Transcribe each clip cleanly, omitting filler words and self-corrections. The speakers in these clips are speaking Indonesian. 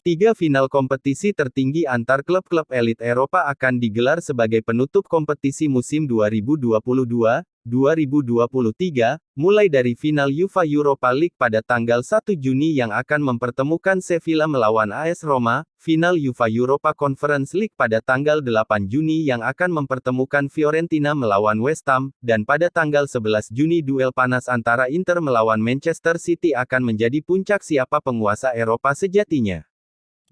Tiga final kompetisi tertinggi antar klub-klub elit Eropa akan digelar sebagai penutup kompetisi musim 2022-2023, mulai dari final UEFA Europa League pada tanggal 1 Juni yang akan mempertemukan Sevilla melawan AS Roma, final UEFA Europa Conference League pada tanggal 8 Juni yang akan mempertemukan Fiorentina melawan West Ham, dan pada tanggal 11 Juni duel panas antara Inter melawan Manchester City akan menjadi puncak siapa penguasa Eropa sejatinya.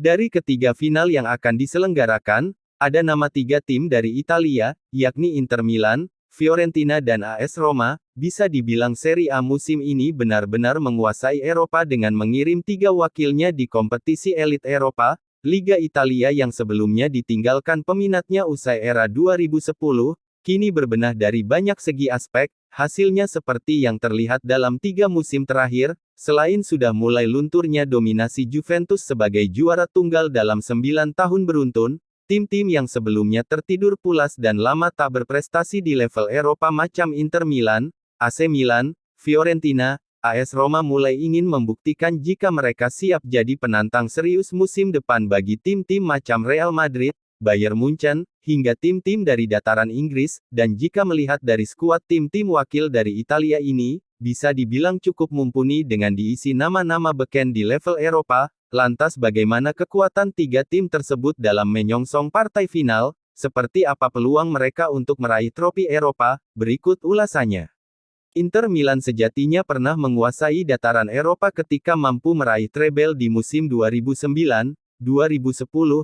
Dari ketiga final yang akan diselenggarakan, ada nama tiga tim dari Italia, yakni Inter Milan, Fiorentina dan AS Roma. Bisa dibilang Serie A musim ini benar-benar menguasai Eropa dengan mengirim tiga wakilnya di kompetisi elit Eropa. Liga Italia yang sebelumnya ditinggalkan peminatnya usai era 2010, kini berbenah dari banyak segi aspek. Hasilnya seperti yang terlihat dalam 3 musim terakhir, selain sudah mulai lunturnya dominasi Juventus sebagai juara tunggal dalam 9 tahun beruntun, tim-tim yang sebelumnya tertidur pulas dan lama tak berprestasi di level Eropa macam Inter Milan, AC Milan, Fiorentina, AS Roma mulai ingin membuktikan jika mereka siap jadi penantang serius musim depan bagi tim-tim macam Real Madrid, Bayern Munchen, hingga tim-tim dari dataran Inggris, dan jika melihat dari skuad tim-tim wakil dari Italia ini, bisa dibilang cukup mumpuni dengan diisi nama-nama beken di level Eropa. Lantas bagaimana kekuatan tiga tim tersebut dalam menyongsong partai final? Seperti apa peluang mereka untuk meraih trofi Eropa? Berikut ulasannya. Inter Milan sejatinya pernah menguasai dataran Eropa ketika mampu meraih treble di musim 2009-2010,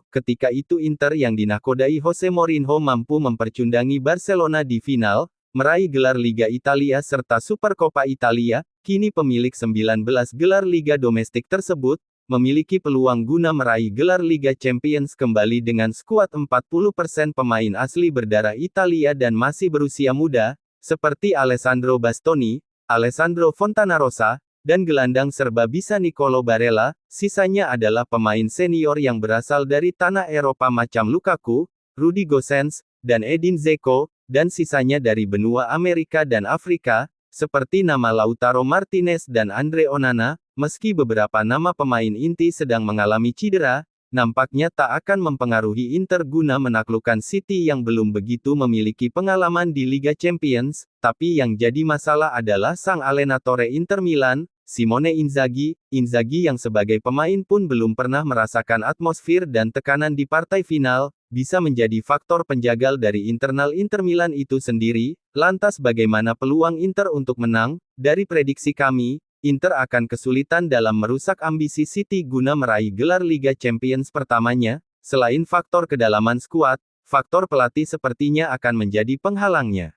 ketika itu Inter yang dinakodai Jose Mourinho mampu mempercundangi Barcelona di final, meraih gelar Liga Italia serta Supercoppa Italia. Kini pemilik 19 gelar Liga domestik tersebut, memiliki peluang guna meraih gelar Liga Champions kembali dengan skuad 40% pemain asli berdarah Italia dan masih berusia muda, seperti Alessandro Bastoni, Alessandro Fontanarossa, dan gelandang serba bisa Nicolo Barella. Sisanya adalah pemain senior yang berasal dari tanah Eropa macam Lukaku, Rudi Gosens, dan Edin Dzeko, dan sisanya dari benua Amerika dan Afrika, seperti nama Lautaro Martinez dan Andre Onana. Meski beberapa nama pemain inti sedang mengalami cedera, nampaknya tak akan mempengaruhi Inter guna menaklukkan City yang belum begitu memiliki pengalaman di Liga Champions. Tapi yang jadi masalah adalah sang allenatore Inter Milan, Simone Inzaghi. Inzaghi yang sebagai pemain pun belum pernah merasakan atmosfer dan tekanan di partai final, bisa menjadi faktor penjagal dari internal Inter Milan itu sendiri. Lantas bagaimana peluang Inter untuk menang? Dari prediksi kami, Inter akan kesulitan dalam merusak ambisi City guna meraih gelar Liga Champions pertamanya. Selain faktor kedalaman skuad, faktor pelatih sepertinya akan menjadi penghalangnya.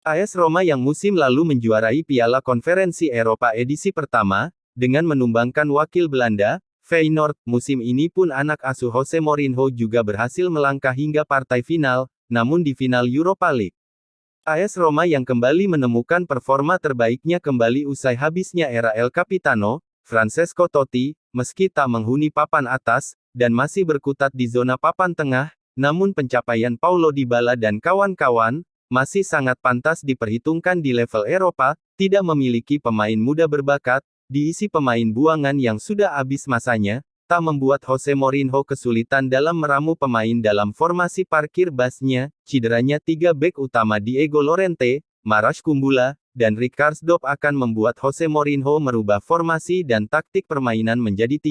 AS Roma yang musim lalu menjuarai Piala Konferensi Eropa edisi pertama, dengan menumbangkan wakil Belanda, Feyenoord, musim ini pun anak asuh Jose Mourinho juga berhasil melangkah hingga partai final, namun di final Europa League. AS Roma yang kembali menemukan performa terbaiknya kembali usai habisnya era El Capitano, Francesco Totti, meski tak menghuni papan atas, dan masih berkutat di zona papan tengah, namun pencapaian Paulo Dybala dan kawan-kawan, masih sangat pantas diperhitungkan di level Eropa. Tidak memiliki pemain muda berbakat, diisi pemain buangan yang sudah habis masanya, tak membuat Jose Mourinho kesulitan dalam meramu pemain dalam formasi parkir basnya. Cederanya tiga bek utama Diego Llorente, Marash Kumbula, dan Rijkaard akan membuat Jose Mourinho merubah formasi dan taktik permainan menjadi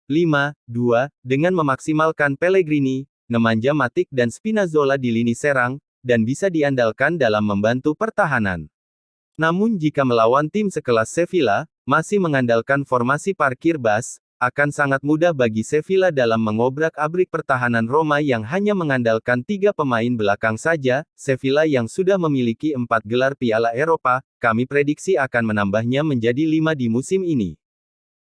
3-5-2, dengan memaksimalkan Pellegrini, Nemanja Matic dan Spinazzola di lini serang, dan bisa diandalkan dalam membantu pertahanan. Namun jika melawan tim sekelas Sevilla, masih mengandalkan formasi parkir bas, akan sangat mudah bagi Sevilla dalam mengobrak-abrik pertahanan Roma yang hanya mengandalkan 3 pemain belakang saja. Sevilla yang sudah memiliki 4 gelar Piala Eropa, kami prediksi akan menambahnya menjadi 5 di musim ini.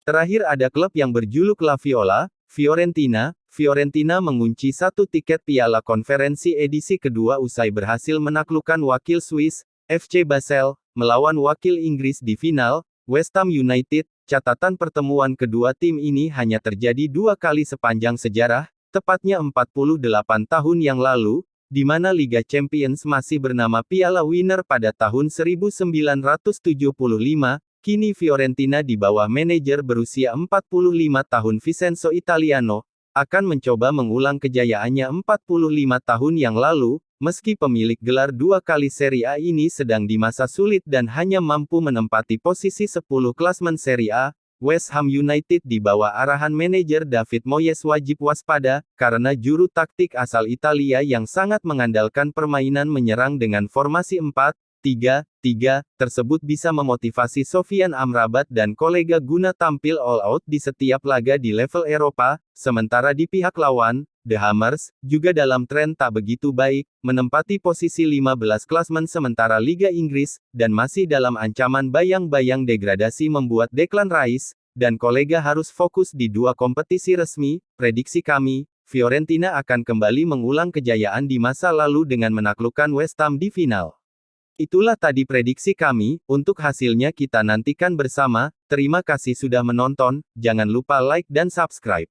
Terakhir ada klub yang berjuluk La Viola, Fiorentina. Fiorentina mengunci 1 tiket Piala Konferensi edisi kedua usai berhasil menaklukkan wakil Swiss, FC Basel, melawan wakil Inggris di final, West Ham United. Catatan pertemuan kedua tim ini hanya terjadi 2 kali sepanjang sejarah, tepatnya 48 tahun yang lalu, di mana Liga Champions masih bernama Piala Winner pada tahun 1975. Kini Fiorentina di bawah manajer berusia 45 tahun Vincenzo Italiano, akan mencoba mengulang kejayaannya 45 tahun yang lalu, meski pemilik gelar 2 kali Serie A ini sedang di masa sulit dan hanya mampu menempati posisi 10 klasmen Serie A. West Ham United di bawah arahan manajer David Moyes wajib waspada, karena juru taktik asal Italia yang sangat mengandalkan permainan menyerang dengan formasi 4-3-3, tersebut bisa memotivasi Sofyan Amrabat dan kolega guna tampil all out di setiap laga di level Eropa, sementara di pihak lawan, The Hammers, juga dalam tren tak begitu baik, menempati posisi 15 klasmen sementara Liga Inggris, dan masih dalam ancaman bayang-bayang degradasi membuat Declan Rice, dan kolega harus fokus di 2 kompetisi resmi. Prediksi kami, Fiorentina akan kembali mengulang kejayaan di masa lalu dengan menaklukkan West Ham di final. Itulah tadi prediksi kami, untuk hasilnya kita nantikan bersama. Terima kasih sudah menonton, jangan lupa like dan subscribe.